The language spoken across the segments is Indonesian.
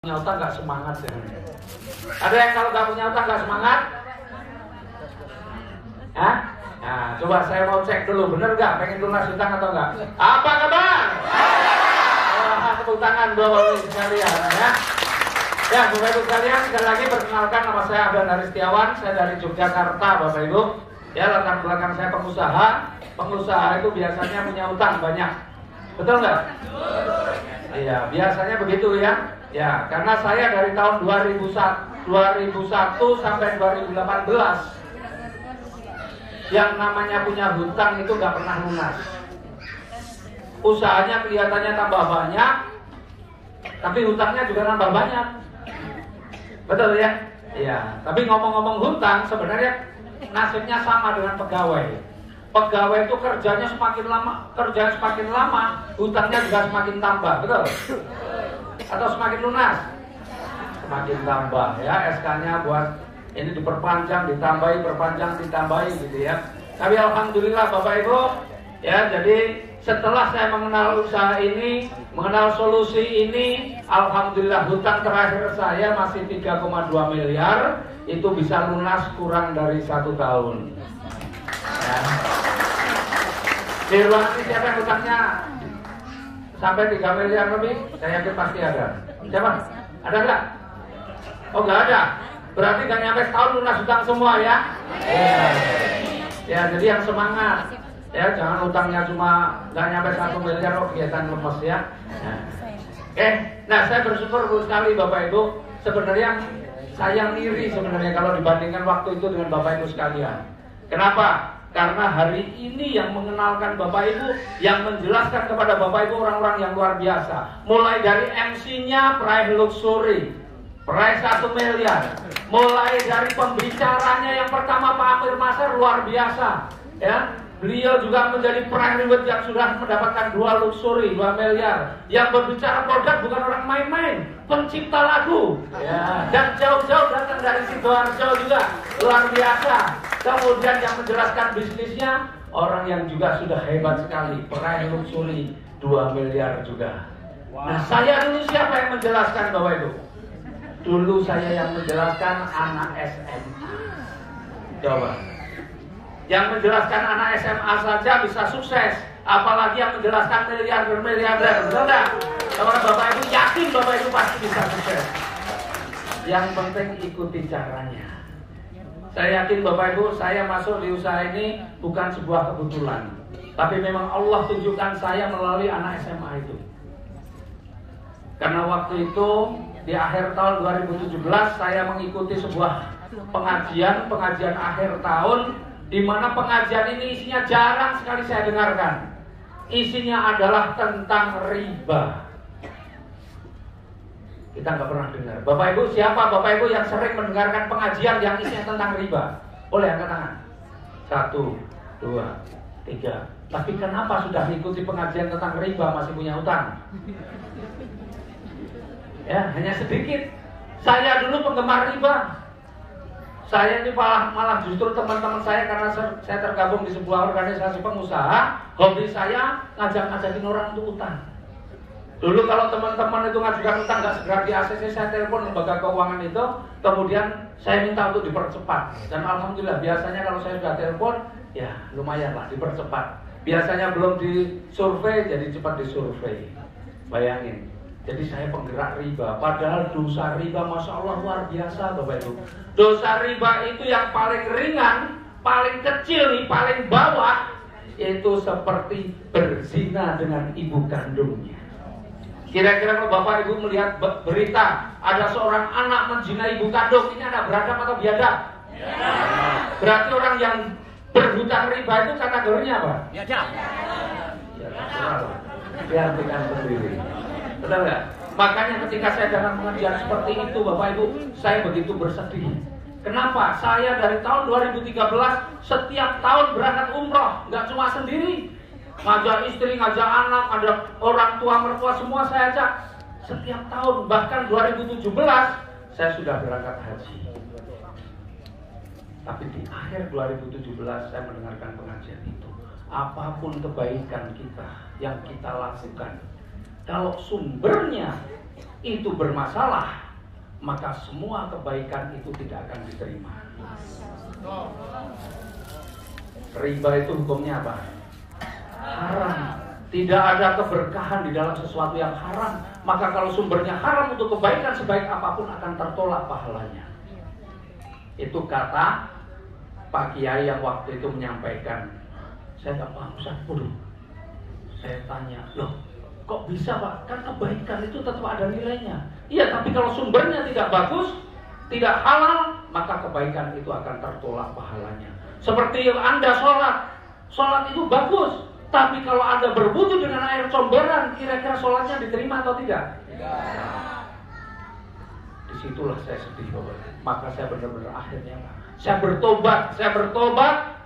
Punya utang nggak semangat ya? Ada yang kalau nggak punya utang nggak semangat? Hah? Nah, coba saya mau cek dulu, bener nggak? Pengen lunas utang atau nggak? Apa kabar? Tepuk tangan Bapak Ibu sekalian ya. Ya, Bapak Ibu sekalian, sekali lagi perkenalkan, nama saya Abdan Haris Setiawan, saya dari Yogyakarta, Bapak Ibu. Ya, latar belakang saya pengusaha. Pengusaha itu biasanya punya utang banyak, betul nggak? Iya, biasanya begitu ya. Ya, karena saya dari tahun 2001 sampai 2018 yang namanya punya hutang itu nggak pernah lunas. Usahanya kelihatannya tambah banyak, tapi hutangnya juga nambah banyak. Betul ya? Iya. Tapi ngomong-ngomong hutang, sebenarnya nasibnya sama dengan pegawai. Pegawai itu kerjanya semakin lama, hutangnya juga semakin tambah, betul? Atau semakin lunas? Semakin tambah ya, SK-nya buat ini diperpanjang, ditambahi, perpanjang, ditambahi gitu ya. Tapi alhamdulillah Bapak Ibu, ya jadi setelah saya mengenal usaha ini, mengenal solusi ini, alhamdulillah hutang terakhir saya masih 3,2 miliar, itu bisa lunas kurang dari 1 tahun. Ya. Di ruangan ini siapa yang hutangnya sampai 3 miliar lebih? Saya yakin pasti ada. Siapa? Ada nggak? Oh nggak ada. Berarti nggak nyampe setahun lunas hutang semua ya? Ya, jadi yang semangat. Ya, jangan hutangnya cuma nggak nyampe 1 miliar, oh kelihatan lemes ya. Nah saya bersyukur sekali Bapak Ibu. Sebenarnya saya ngiri sebenarnya kalau dibandingkan waktu itu dengan Bapak Ibu sekalian. Kenapa? Karena hari ini yang mengenalkan Bapak Ibu, yang menjelaskan kepada Bapak Ibu orang-orang yang luar biasa. Mulai dari MC-nya peraih luxury, peraih 1 miliar. Mulai dari pembicaranya yang pertama Pak Amir Masar luar biasa. Ya, beliau juga menjadi peraih reward yang sudah mendapatkan 2 luxury, 2 miliar. Yang berbicara produk bukan orang main-main, pencipta lagu. Ya, dan jauh-jauh datang dari Sidoarjo juga luar biasa. Kemudian yang menjelaskan bisnisnya orang yang juga sudah hebat sekali, peraih luxury 2 miliar juga. Nah, saya dulu siapa yang menjelaskan Bapak Ibu? Dulu saya yang menjelaskan anak SMA. Coba. Yang menjelaskan anak SMA saja bisa sukses, apalagi yang menjelaskan miliarder. Betul nggak? Kalau Bapak Ibu yakin Bapak Ibu pasti bisa sukses. Yang penting ikuti caranya. Saya yakin Bapak Ibu, saya masuk di usaha ini bukan sebuah kebetulan, tapi memang Allah tunjukkan saya melalui anak SMA itu. Karena waktu itu di akhir tahun 2017 saya mengikuti sebuah pengajian akhir tahun, di mana pengajian ini isinya jarang sekali saya dengarkan. Isinya adalah tentang riba. Kita nggak pernah dengar. Bapak Ibu, siapa Bapak Ibu yang sering mendengarkan pengajian yang isinya tentang riba? Boleh angkat tangan. 1, 2, 3. Tapi kenapa sudah mengikuti pengajian tentang riba masih punya utang? Ya, hanya sedikit. Saya dulu penggemar riba. Saya ini malah justru teman-teman saya, karena saya tergabung di sebuah organisasi pengusaha, hobi saya ngajak-ngajakin orang untuk utang. Dulu kalau teman-teman itu ngajukan utang nggak segera di ACC, saya telepon lembaga keuangan itu, kemudian saya minta untuk dipercepat. Dan alhamdulillah biasanya kalau saya sudah telepon, ya lumayan lah dipercepat. Biasanya belum disurvei, jadi cepat disurvei. Bayangin. Jadi saya penggerak riba, padahal dosa riba Masya Allah luar biasa Bapak Ibu. Dosa riba itu yang paling ringan, paling kecil nih, paling bawah, itu seperti berzina dengan ibu kandungnya. Kira-kira kalau Bapak Ibu melihat berita ada seorang anak menzinai ibu kandung, ini anak beradab atau biadab? Berarti orang yang berhutang riba itu kategorinya apa? Biadab. Ya, diartikan sendiri. Betul nggak? Makanya ketika saya dalam pengajian seperti itu Bapak Ibu, saya begitu bersedih. Kenapa? Saya dari tahun 2013 setiap tahun berangkat umroh, nggak cuma sendiri. Ngajak istri, ngajak anak, ada orang tua mertua semua saya ajak. Setiap tahun, bahkan 2017 saya sudah berangkat haji. Tapi di akhir 2017 saya mendengarkan pengajian itu. Apapun kebaikan kita yang kita lakukan, kalau sumbernya itu bermasalah, maka semua kebaikan itu tidak akan diterima. Riba itu hukumnya apa? Haram. Tidak ada keberkahan di dalam sesuatu yang haram. Maka kalau sumbernya haram untuk kebaikan, sebaik apapun akan tertolak pahalanya. Itu kata Pak Kiai yang waktu itu menyampaikan. Saya tak paham, Ustaz. Saya tanya, loh kok bisa Pak? Kan kebaikan itu tetap ada nilainya. Iya, tapi kalau sumbernya tidak bagus, tidak halal, maka kebaikan itu akan tertolak pahalanya. Seperti Anda sholat itu bagus, tapi kalau Anda berwudu dengan air comberan, kira-kira sholatnya diterima atau tidak? Tidak. Disitulah saya sedih, Bapak. Maka saya benar-benar akhirnya saya bertobat,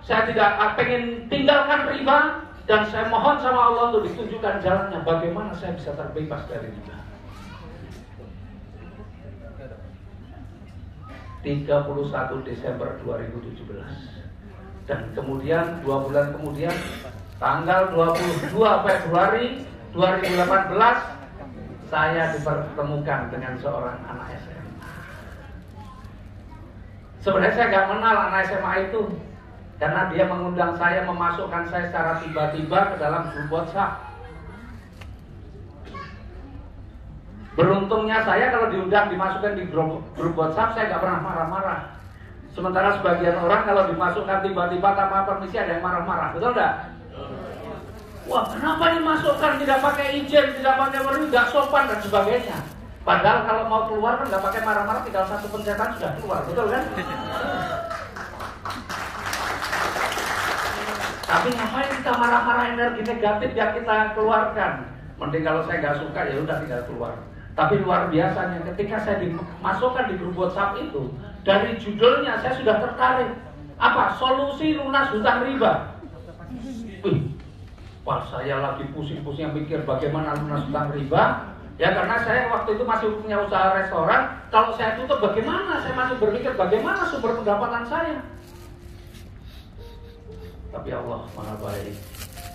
saya tidak pengen tinggalkan riba, dan saya mohon sama Allah untuk ditunjukkan jalannya bagaimana saya bisa terbebas dari riba. 31 Desember 2017. Dan kemudian 2 bulan kemudian tanggal 22 Februari 2018 saya dipertemukan dengan seorang anak SMA. Sebenarnya saya nggak kenal anak SMA itu, karena dia mengundang saya, memasukkan saya secara tiba-tiba ke dalam grup WhatsApp. Beruntungnya saya kalau diundang dimasukkan di grup WhatsApp, saya nggak pernah marah-marah. Sementara sebagian orang kalau dimasukkan tiba-tiba tanpa permisi ada yang marah-marah, betul nggak? Wah, kenapa dimasukkan tidak pakai izin, tidak pakai permisi, nggak sopan dan sebagainya. Padahal kalau mau keluar kan nggak pakai marah-marah, tinggal satu pencetan sudah keluar, betul kan? Tapi ngapain kita marah-marah, energi negatif yang kita keluarkan? Mending kalau saya nggak suka ya udah tinggal keluar. Tapi luar biasanya ketika saya dimasukkan di grup WhatsApp itu, dari judulnya saya sudah tertarik. Apa? Solusi lunas hutang riba. Pas saya lagi pusing-pusing mikir bagaimana lunas hutang riba. Ya karena saya waktu itu masih punya usaha restoran. Kalau saya tutup bagaimana? Saya masih berpikir bagaimana sumber pendapatan saya. Tapi Allah Maha Baik.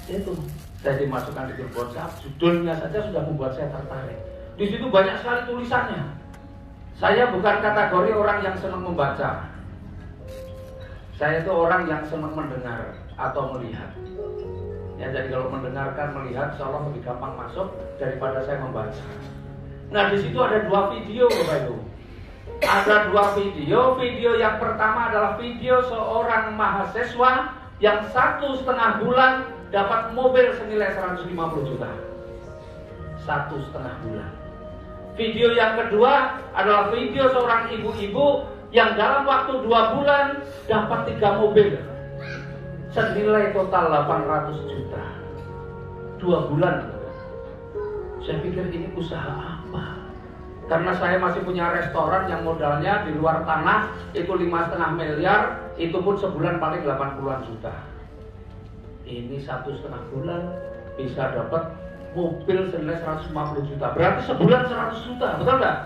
Itu saya dimasukkan di grup WhatsApp, judulnya saja sudah membuat saya tertarik. Di situ banyak sekali tulisannya. Saya bukan kategori orang yang senang membaca. Saya itu orang yang senang mendengar atau melihat. Ya, jadi kalau mendengarkan, melihat, insya Allah lebih gampang masuk daripada saya membaca. Nah, di situ ada 2 video, Bapak Ibu. Ada 2 video. Video yang pertama adalah video seorang mahasiswa yang 1,5 bulan dapat mobil senilai 150 juta. 1,5 bulan. Video yang kedua adalah video seorang ibu-ibu yang dalam waktu 2 bulan dapat 3 mobil senilai total 800 juta. 2 bulan. Saya pikir ini usaha apa? Karena saya masih punya restoran yang modalnya di luar tanah itu 5,5 miliar, itu pun sebulan paling 80-an juta. Ini 1,5 bulan bisa dapat mobil senilai 150 juta. Berarti sebulan 100 juta, betul nggak?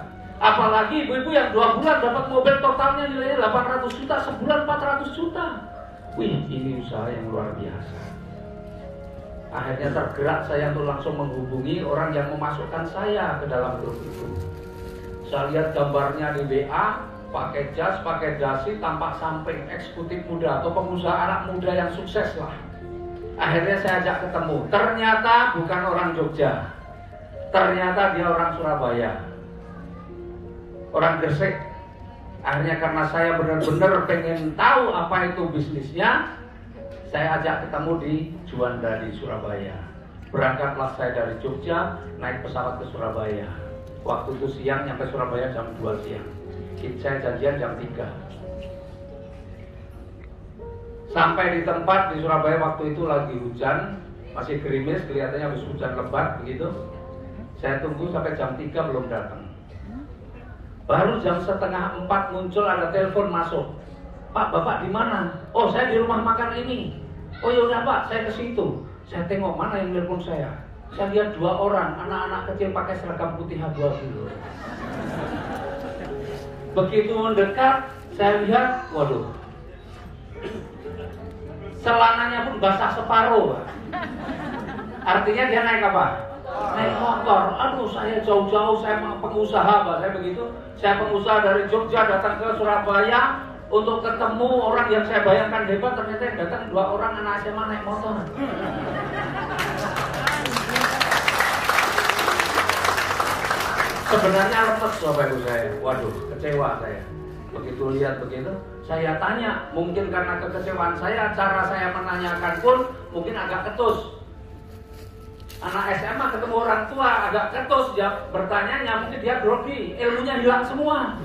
Apalagi ibu-ibu yang 2 bulan dapat mobil totalnya nilainya 800 juta, sebulan 400 juta. Wih, ini usaha yang luar biasa. Akhirnya tergerak saya untuk langsung menghubungi orang yang memasukkan saya ke dalam grup itu. Saya lihat gambarnya di WA, pakai jas, pakai dasi, tampak samping, eksekutif muda atau pengusaha anak muda yang sukses lah. Akhirnya saya ajak ketemu. Ternyata bukan orang Jogja. Ternyata dia orang Surabaya, orang Gresik. Akhirnya karena saya benar-benar pengen tahu apa itu bisnisnya, saya ajak ketemu di Juanda di Surabaya. Berangkatlah saya dari Jogja, naik pesawat ke Surabaya. Waktu itu siang, nyampe Surabaya jam 2 siang. Saya janjian jam 3. Sampai di tempat di Surabaya waktu itu lagi hujan, masih gerimis, kelihatannya habis hujan lebat begitu. Saya tunggu sampai jam 3 belum datang. Baru jam 3:30 muncul ada telepon masuk. Pak, Bapak di mana? Oh, saya di rumah makan ini. Oh ya udah Pak, saya ke situ. Saya tengok mana yang telepon saya. Saya lihat 2 orang, anak-anak kecil pakai seragam putih abu-abu. Begitu mendekat, saya lihat, waduh. Celananya pun basah separuh. Artinya dia naik apa? naik motor. Aduh, saya jauh-jauh, saya pengusaha, Pak. Saya begitu. Saya pengusaha dari Jogja datang ke Surabaya untuk ketemu orang yang saya bayangkan hebat. Ternyata yang datang 2 orang anak SMA naik motor. Sebenarnya lemes Bapak Ibu saya. Waduh, kecewa saya. Begitu lihat begitu, saya tanya, mungkin karena kekecewaan saya, cara saya menanyakan pun mungkin agak ketus. Anak SMA ketemu orang tua agak ketus, dia bertanya, mungkin dia grogi, ilmunya hilang semua.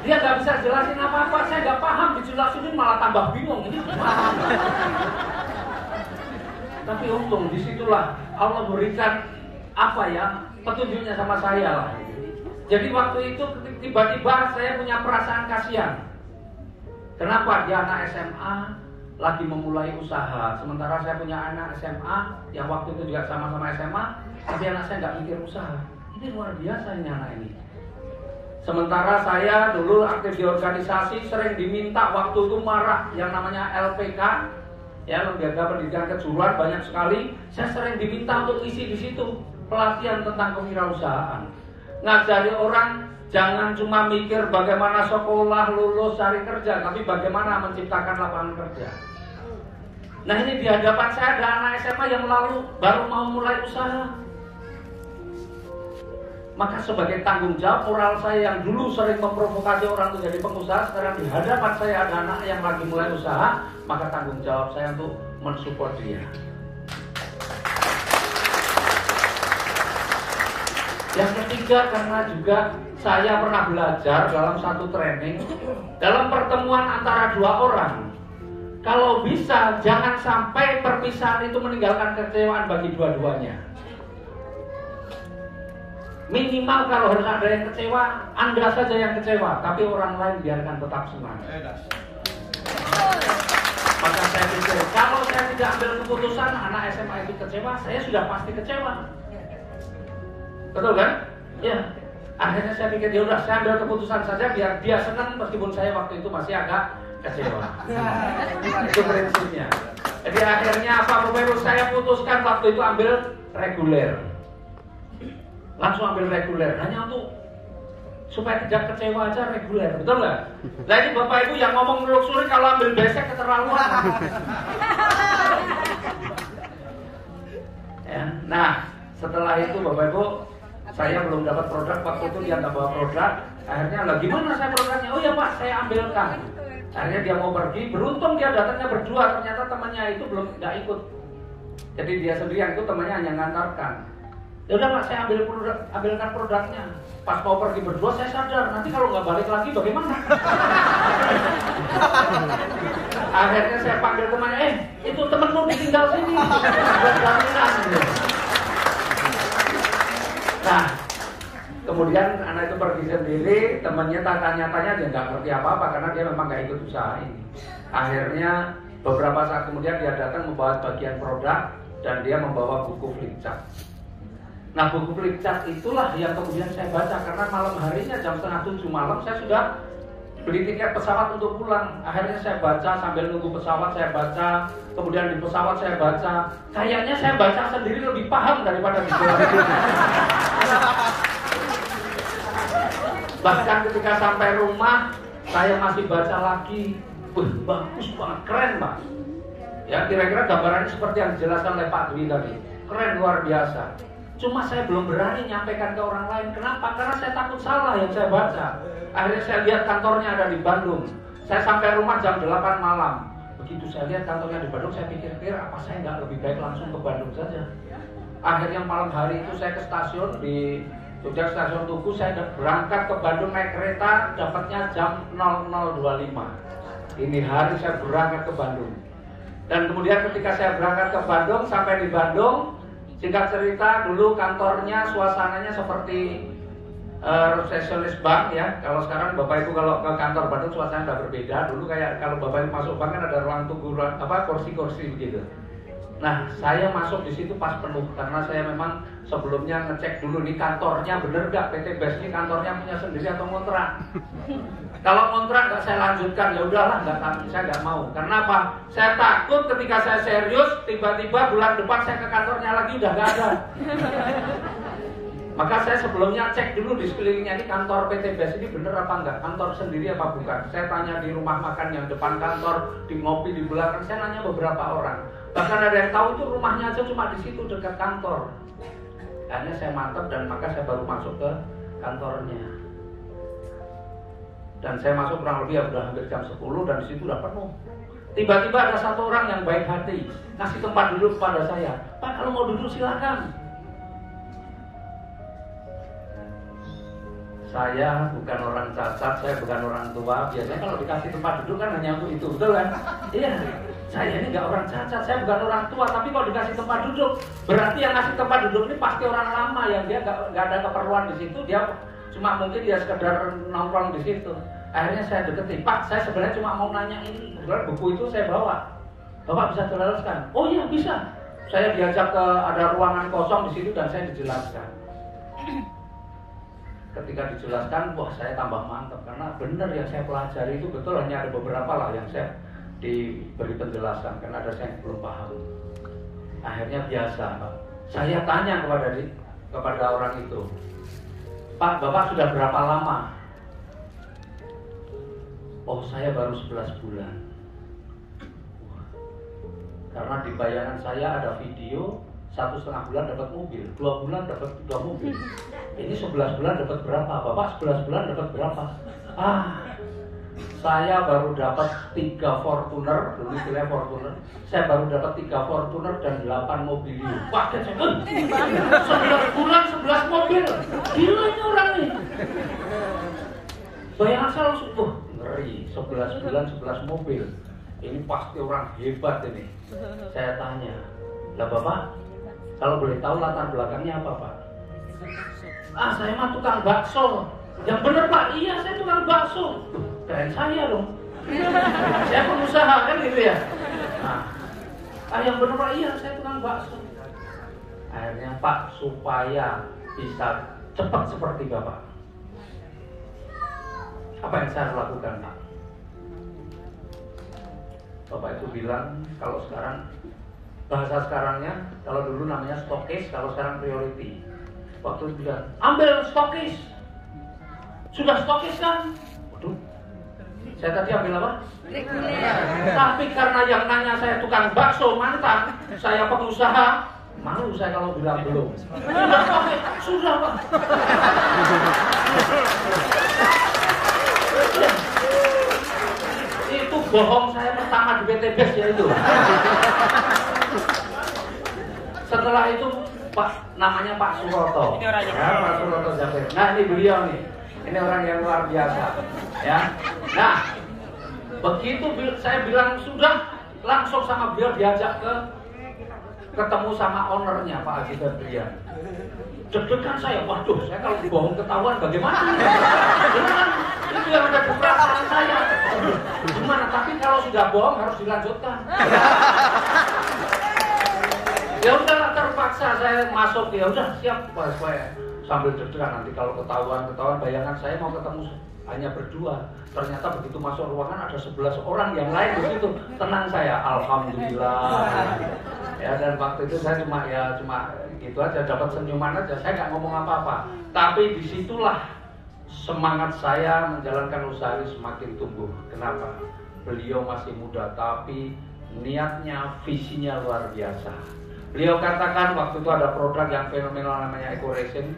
Dia nggak bisa jelasin apa-apa, saya nggak paham, dijelasin malah tambah bingung. Ini paham. Tapi untung disitulah Allah berikan petunjuknya sama saya lah. Jadi waktu itu tiba-tiba saya punya perasaan kasihan. Kenapa dia anak SMA lagi memulai usaha, sementara saya punya anak SMA yang waktu itu juga sama-sama SMA, tapi anak saya nggak mikir usaha. Ini luar biasa ini anak ini. Sementara saya dulu aktif di organisasi, sering diminta waktu itu marah yang namanya LPK, ya, Lembaga Pendidikan Kejuruan, banyak sekali. Saya sering diminta untuk isi di situ pelatihan tentang kewirausahaan. Ngajari orang jangan cuma mikir bagaimana sekolah, lulus, cari kerja, tapi bagaimana menciptakan lapangan kerja. Nah, ini di hadapan saya ada anak SMA yang baru mau mulai usaha. Maka sebagai tanggung jawab moral saya yang dulu sering memprovokasi orang untuk jadi pengusaha, sekarang di hadapan saya ada anak yang lagi mulai usaha, maka tanggung jawab saya untuk mensupport dia. Yang ketiga, karena juga saya pernah belajar dalam satu training, dalam pertemuan antara 2 orang, kalau bisa jangan sampai perpisahan itu meninggalkan kekecewaan bagi dua-duanya. Minimal kalau harus ada yang kecewa, Anda saja yang kecewa, tapi orang lain biarkan tetap senang. Maka saya pikir, kalau saya tidak ambil keputusan, anak SMA itu kecewa, saya sudah pasti kecewa. Betul kan? Ya. Akhirnya saya pikir, ya udah saya ambil keputusan saja biar dia senang meskipun saya waktu itu masih agak kecewa. Itu prinsipnya. Jadi akhirnya apa Bapak saya putuskan waktu itu ambil reguler. Langsung ambil reguler, hanya untuk supaya tidak kecewa aja reguler, betul nggak? Nah ini Bapak Ibu yang ngomong melusuri kalau ambil besek keterlaluan. Ya. Nah setelah itu Bapak Ibu, saya belum dapat produk, waktu itu dia nggak bawa produk. Akhirnya lah gimana saya produknya? Oh ya Pak, saya ambilkan. Akhirnya dia mau pergi, beruntung dia datangnya berdua, ternyata temannya itu belum nggak ikut. Jadi dia sendirian, itu temannya hanya ngantarkan. Ya udah Pak, saya ambilkan produknya. Pas mau pergi berdua saya sadar, nanti kalau nggak balik lagi bagaimana? Akhirnya saya panggil temannya, itu temenmu ditinggal sini. Nah, kemudian anak itu pergi sendiri, temannya tanya-tanya dia nggak ngerti apa-apa karena dia memang nggak ikut usaha ini. Akhirnya beberapa saat kemudian dia datang membawa bagian produk dan dia membawa buku flipchart. Nah, buku flipchart itulah yang kemudian saya baca karena malam harinya jam 6:30 malam saya sudah beli tiket pesawat untuk pulang. Akhirnya saya baca sambil nunggu pesawat, saya baca, kemudian di pesawat saya baca. Kayaknya saya baca sendiri lebih paham daripada di sekolah. Bahkan ketika sampai rumah saya masih baca lagi. Bagus banget, keren Pak. Ya kira-kira gambarannya seperti yang dijelaskan oleh Pak Dwi tadi. Keren, luar biasa. Cuma saya belum berani nyampaikan ke orang lain. Kenapa? Karena saya takut salah yang saya baca. Akhirnya saya lihat kantornya ada di Bandung. Saya sampai rumah jam 8 malam. Begitu saya lihat kantornya di Bandung, saya pikir-pikir apa saya nggak lebih baik langsung ke Bandung saja. Akhirnya malam hari itu saya ke stasiun di Jogja, stasiun Tugu. Saya berangkat ke Bandung naik kereta, dapatnya jam 00.25. Ini hari saya berangkat ke Bandung. Dan kemudian ketika saya berangkat ke Bandung, sampai di Bandung, singkat cerita, dulu kantornya suasananya seperti resepsionis bank ya. Kalau sekarang Bapak Ibu kalau ke kantor Bandung suasananya udah berbeda. Dulu kayak kalau Bapak Ibu masuk bank kan ada ruang tunggu, kursi-kursi begitu. Nah, saya masuk di situ pas penuh karena saya memang sebelumnya ngecek dulu nih kantornya bener nggak, PT BES ini kantornya punya sendiri atau ngontrak. Kalau ngontrak nggak saya lanjutkan, ya udahlah, saya nggak mau. Karena apa? Saya takut ketika saya serius, tiba-tiba bulan depan saya ke kantornya lagi udah nggak ada. Maka saya sebelumnya cek dulu di sekelilingnya ini kantor PT BES ini bener apa enggak, kantor sendiri apa bukan. Saya tanya di rumah makan yang depan kantor, di ngopi di belakang, saya nanya beberapa orang. Bahkan ada yang tahu itu rumahnya aja cuma di situ dekat kantor. Akhirnya saya mantap dan maka saya baru masuk ke kantornya. Dan saya masuk kurang lebih udah hampir jam 10 dan di situ udah penuh. Tiba-tiba ada satu orang yang baik hati ngasih tempat duduk kepada saya. Pak, kalau mau duduk silakan. Saya bukan orang cacat, saya bukan orang tua. Biasanya kalau dikasih tempat duduk kan hanya untuk itu, betul kan? Iya. Saya ini nggak orang cacat, saya bukan orang tua. Tapi kalau dikasih tempat duduk, berarti yang ngasih tempat duduk ini pasti orang lama yang dia nggak ada keperluan di situ. Dia cuma mungkin dia sekedar nongkrong di situ. Akhirnya saya deketi, Pak, saya sebenarnya cuma mau nanya ini. Kebetulan buku itu saya bawa. Bapak bisa jelaskan? Oh iya bisa. Saya diajak ke ada ruangan kosong di situ dan saya dijelaskan. Ketika dijelaskan, wah saya tambah mantap karena benar yang saya pelajari itu betul, hanya ada beberapa lah yang saya diberi penjelasan karena ada saya yang belum paham. Akhirnya biasa, Pak. Saya tanya kepada orang itu, Pak, Bapak sudah berapa lama? Oh, saya baru 11 bulan. Karena di bayangan saya ada video 1,5 bulan dapat mobil, 2 bulan dapat 2 mobil. Ini 11 bulan dapat berapa? Bapak 11 bulan dapat berapa? Saya baru dapat 3 Fortuner, dulu istilahnya Fortuner. Saya baru dapat 3 Fortuner dan 8 mobil. Pakai saya, 11 bulan 11 mobil. Gila ini orang nih. Bayangan saya langsung, ngeri, 11 bulan 11 mobil. Ini pasti orang hebat ini. Saya tanya, lah Bapak, kalau boleh tahu latar belakangnya apa, Pak? Saya mah tukang bakso. Yang bener, Pak, iya saya tukang bakso. Keren saya dong. Saya pengusaha kan gitu ya. Yang bener, Pak, iya saya tukang bakso. Akhirnya, Pak, supaya bisa cepat seperti Bapak, apa yang saya lakukan, Pak? Bapak itu bilang, kalau sekarang bahasa sekarangnya, kalau dulu namanya stokis, kalau sekarang priority. Waktu itu bilang, ambil stokis. Sudah stokis kan? Waduh, saya tadi ambil apa? Tapi karena yang nanya saya tukang bakso mantan, saya pengusaha, malu saya kalau bilang belum. Sudah stokis, sudah Pak. Itu bohong saya pertama di PT BES ya itu. Setelah itu Pak, namanya Pak Suroto. Ya, Pak Suroto Jafir. Nah ini beliau nih, ini orang yang luar biasa. Ya. Nah, begitu saya bilang sudah, langsung sama beliau diajak ketemu sama ownernya Pak Haji Febrian. Deg-degan saya, waduh, saya kalau bohong ketahuan bagaimana? Beneran, itu yang ada di perasaan saya. Gimana? Tapi kalau sudah bohong harus dilanjutkan. Ya udahlah, terpaksa saya masuk, ya udah siap Pak, saya sambil deg-degan nanti kalau ketahuan bayangan saya mau ketemu hanya berdua. Ternyata begitu masuk ruangan ada 11 orang yang lain di situ. Tenang saya, alhamdulillah. Ya, dan waktu itu saya cuma gitu aja, dapat senyuman aja, saya nggak ngomong apa-apa. Tapi disitulah semangat saya menjalankan usaha ini semakin tumbuh. Kenapa? Beliau masih muda tapi niatnya, visinya luar biasa. Beliau katakan waktu itu ada produk yang fenomenal namanya EcoResin.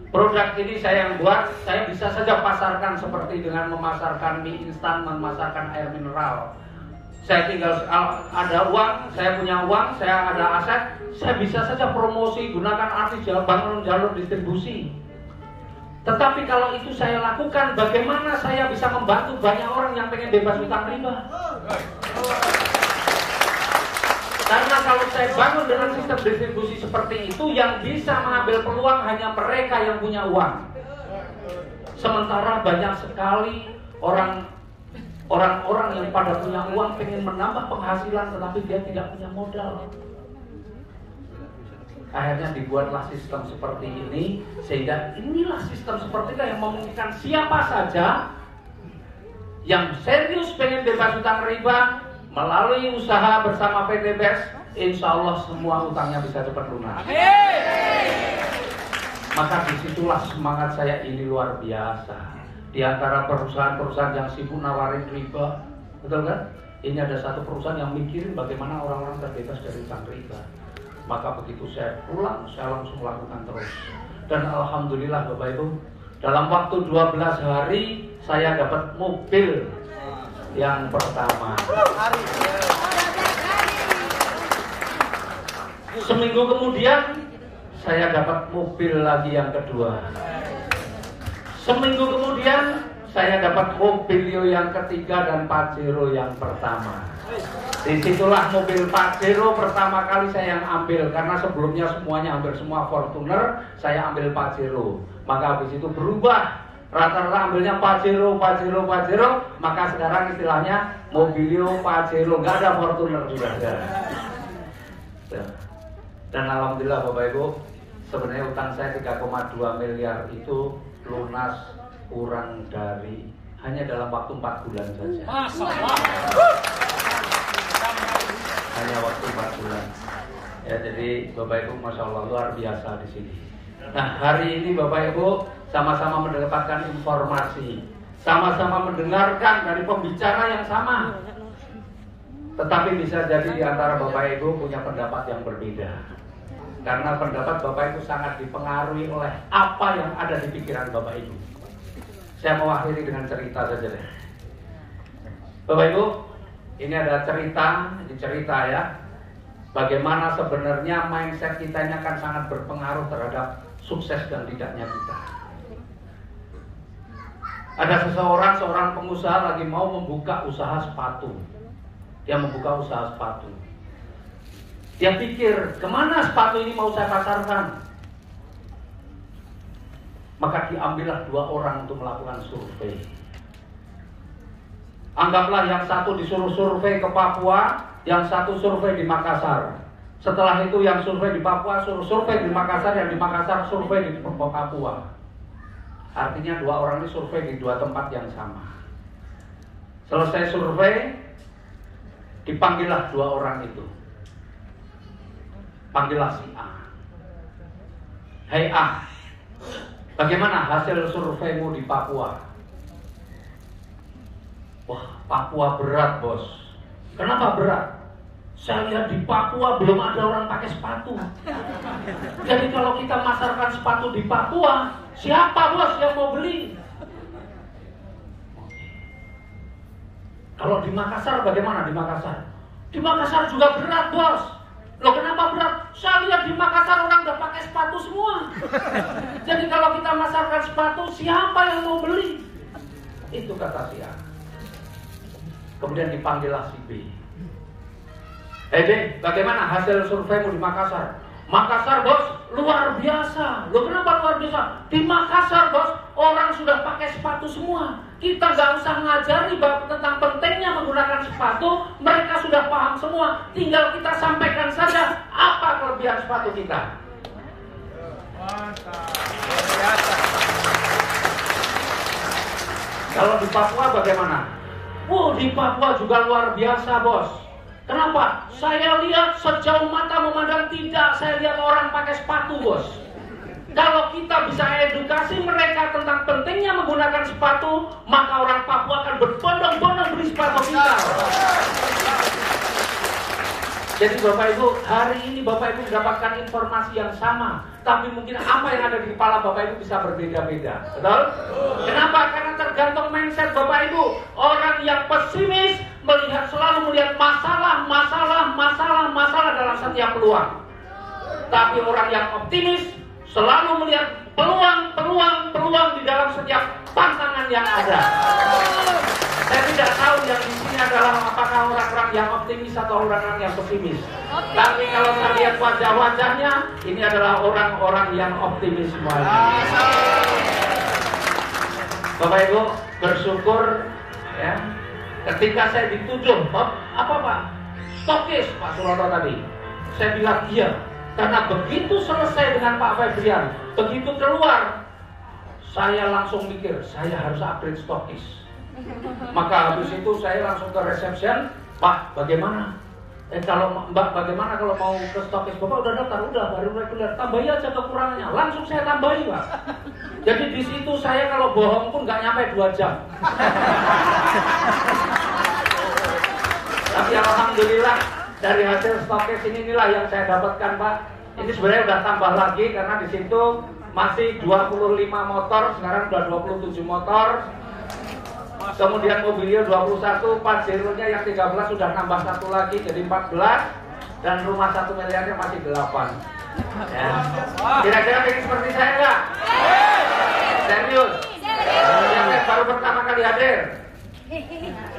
Produk ini saya yang buat, saya bisa saja pasarkan seperti dengan memasarkan mie instan, memasarkan air mineral. Saya tinggal ada uang, saya punya uang, saya ada aset, saya bisa saja promosi, gunakan artis bangun jalur distribusi. Tetapi kalau itu saya lakukan, bagaimana saya bisa membantu banyak orang yang pengen bebas hutang riba? Karena kalau saya bangun dengan sistem distribusi seperti itu, yang bisa mengambil peluang hanya mereka yang punya uang. Sementara banyak sekali orang-orang yang pada punya uang pengen menambah penghasilan, tetapi dia tidak punya modal. Akhirnya dibuatlah sistem seperti ini, sehingga inilah sistem seperti itu yang memungkinkan siapa saja yang serius pengen bebas utang riba melalui usaha bersama PT BES, insya Allah semua utangnya bisa cepat lunas. Maka disitulah semangat saya ini luar biasa. Di antara perusahaan-perusahaan yang sibuk nawarin riba, betul kan? Ini ada satu perusahaan yang mikirin bagaimana orang-orang terbebas dari utang riba. Maka begitu saya pulang, saya langsung lakukan terus. Dan alhamdulillah Bapak Ibu, dalam waktu 12 hari saya dapat mobil yang pertama. Seminggu kemudian saya dapat mobil lagi yang kedua. Seminggu kemudian saya dapat mobil yang ketiga dan Pajero yang pertama. Disitulah mobil Pajero pertama kali saya yang ambil, karena sebelumnya semuanya hampir semua Fortuner, saya ambil Pajero. Maka habis itu berubah, rata-rata ambilnya Pajero, maka sekarang istilahnya Mobilio Pajero, nggak ada Fortuner sudah ada. Dan alhamdulillah Bapak Ibu, sebenarnya utang saya 3,2 miliar itu lunas kurang dari hanya dalam waktu 4 bulan saja. Hanya waktu 4 bulan. Ya, jadi Bapak Ibu Masya Allah luar biasa di sini. Nah, hari ini Bapak Ibu sama-sama mendapatkan informasi, sama-sama mendengarkan dari pembicara yang sama. Tetapi bisa jadi di antara Bapak Ibu punya pendapat yang berbeda. Karena pendapat Bapak Ibu sangat dipengaruhi oleh apa yang ada di pikiran Bapak Ibu. Saya mau akhiri dengan cerita saja deh. Bapak Ibu, ini ada cerita ya. Bagaimana sebenarnya mindset kita ini akan sangat berpengaruh terhadap sukses dan tidaknya kita. Ada seorang pengusaha lagi mau membuka usaha sepatu. Dia membuka usaha sepatu. Dia pikir, kemana sepatu ini mau saya pasarkan? Maka diambillah 2 orang untuk melakukan survei. Anggaplah yang satu disuruh survei ke Papua, yang satu survei di Makassar. Setelah itu yang survei di Papua suruh survei di Makassar, yang di Makassar survei di Papua. Artinya 2 orang ini survei di 2 tempat yang sama. Selesai survei, dipanggillah 2 orang itu. Panggillah si A. Hei A, bagaimana hasil surveimu di Papua? Wah, Papua berat bos. Kenapa berat? Saya lihat di Papua belum ada orang pakai sepatu. Jadi kalau kita masarkan sepatu di Papua, siapa bos yang mau beli? Kalau di Makassar bagaimana di Makassar? Di Makassar juga berat bos. Loh kenapa berat? Saya lihat di Makassar orang udah pakai sepatu semua. Jadi kalau kita masarkan sepatu, siapa yang mau beli? Itu kata si A. Kemudian dipanggillah si B. B, bagaimana hasil surveimu di Makassar? Makassar bos, luar biasa. Loh kenapa luar biasa? Di Makassar bos, orang sudah pakai sepatu semua. Kita gak usah ngajari tentang pentingnya menggunakan sepatu. Mereka sudah paham semua. Tinggal kita sampaikan saja apa kelebihan sepatu kita. Kalau di Papua bagaimana? Di Papua juga luar biasa bos. Kenapa? Saya lihat sejauh mata memandang tidak. Saya lihat orang pakai sepatu bos. Kalau kita bisa edukasi mereka tentang pentingnya menggunakan sepatu, maka orang Papua akan berbondong-bondong beli sepatu kita. Jadi Bapak Ibu, hari ini Bapak Ibu mendapatkan informasi yang sama, tapi mungkin apa yang ada di kepala Bapak Ibu bisa berbeda-beda. Betul? Kenapa? Karena tergantung mindset Bapak Ibu. Orang yang pesimis selalu melihat masalah dalam setiap peluang. Tapi orang yang optimis selalu melihat peluang di dalam setiap tantangan yang ada. Saya tidak tahu yang di sini adalah apakah orang-orang yang optimis atau orang-orang yang pesimis. Tapi kalau saya lihat wajah-wajahnya, ini adalah orang-orang yang optimis semuanya. Bapak Ibu bersyukur ya. Ketika saya dituduh, apa Pak? Stokis Pak Surono tadi. Saya bilang iya. Karena begitu selesai dengan Pak Febrian, begitu keluar, saya langsung mikir, saya harus upgrade stokis. Maka habis itu saya langsung ke reception, Pak, bagaimana? Kalau Mbak, bagaimana kalau mau ke stokis? Bapak udah daftar, udah baru reguler, tambahi aja kekurangannya. Langsung saya tambahi, Pak. Jadi di situ saya kalau bohong pun nggak nyampe 2 jam. Tapi alhamdulillah dari hasil stokis inilah yang saya dapatkan, Pak. Ini sebenarnya udah tambah lagi karena di situ masih 25 motor, sekarang udah 27 motor. Kemudian mobilio 21, Pajero-nya yang 13 sudah nambah 1 lagi jadi 14, dan rumah 1 miliarnya masih 8. Ya. Kira-kira pengen seperti saya nggak? Serius? Yang baru pertama kali hadir?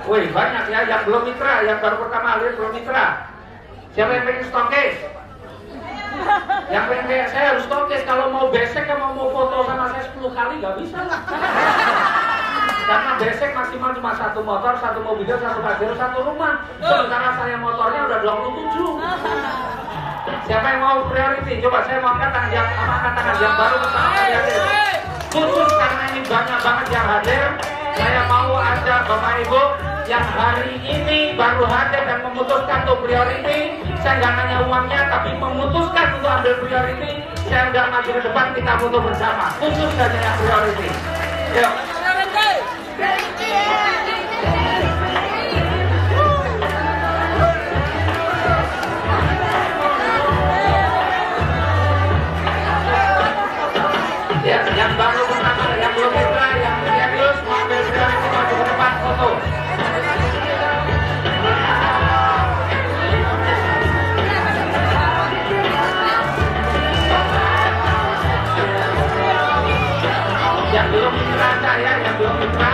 Wih, banyak ya, yang belum mitra, yang baru pertama hadir belum mitra. Siapa yang pengen stokis? Yang pengen kayak saya harus stokis. Kalau mau besek, kalau mau foto sama saya 10 kali nggak bisa lah. Karena besek maksimal cuma 1 motor, 1 mobil, 1 Pajero, 1 rumah. Sementara saya motornya udah 27. Siapa yang mau priority? Coba saya mau angkat tangan yang baru pertama kali hadir. Khusus karena ini banyak banget yang hadir, saya mau ajak Bapak Ibu yang hari ini baru hadir dan memutuskan untuk priority. Saya nggak nanya uangnya, tapi memutuskan untuk ambil priority. Saya udah maju ke depan, kita foto bersama. Khusus saja yang priority. Yuk. Ya, yang baru pertama, yang belum mitra, yang serius, mau ambil priority, maju ke depan, foto. Yang belum mitra saya, yang belum mitra,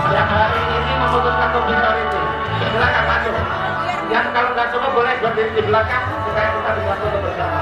yang hari ini memutuskan untuk priority, silakan masuk. Yang kalau nggak coba boleh berdiri di belakang supaya kita bisa foto bersama.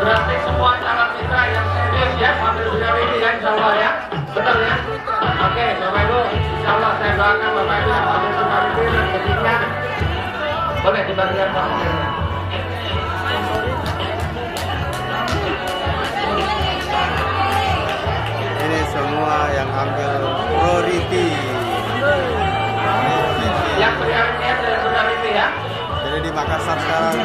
Berarti semua calon mitra yang serius ya ambil priority ya, insya Allah ya, betul ya. Oke, Bapak Ibu, insya Allah saya doakan Bapak Ibu yang ambil priority dan ketika boleh dibagikan formulir. Ini semua yang ambil priority. Yang priority adalah priority ya. Jadi di Makassar sekarang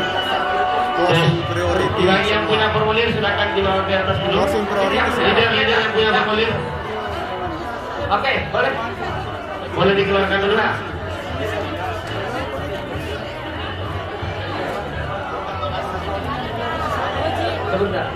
closing priority. Yang punya formulir silakan dibawa ke atas dulu. Closing priority. Leader yang punya formulir. Oke, boleh. Boleh dikeluarkan dulu lah. Sebentar.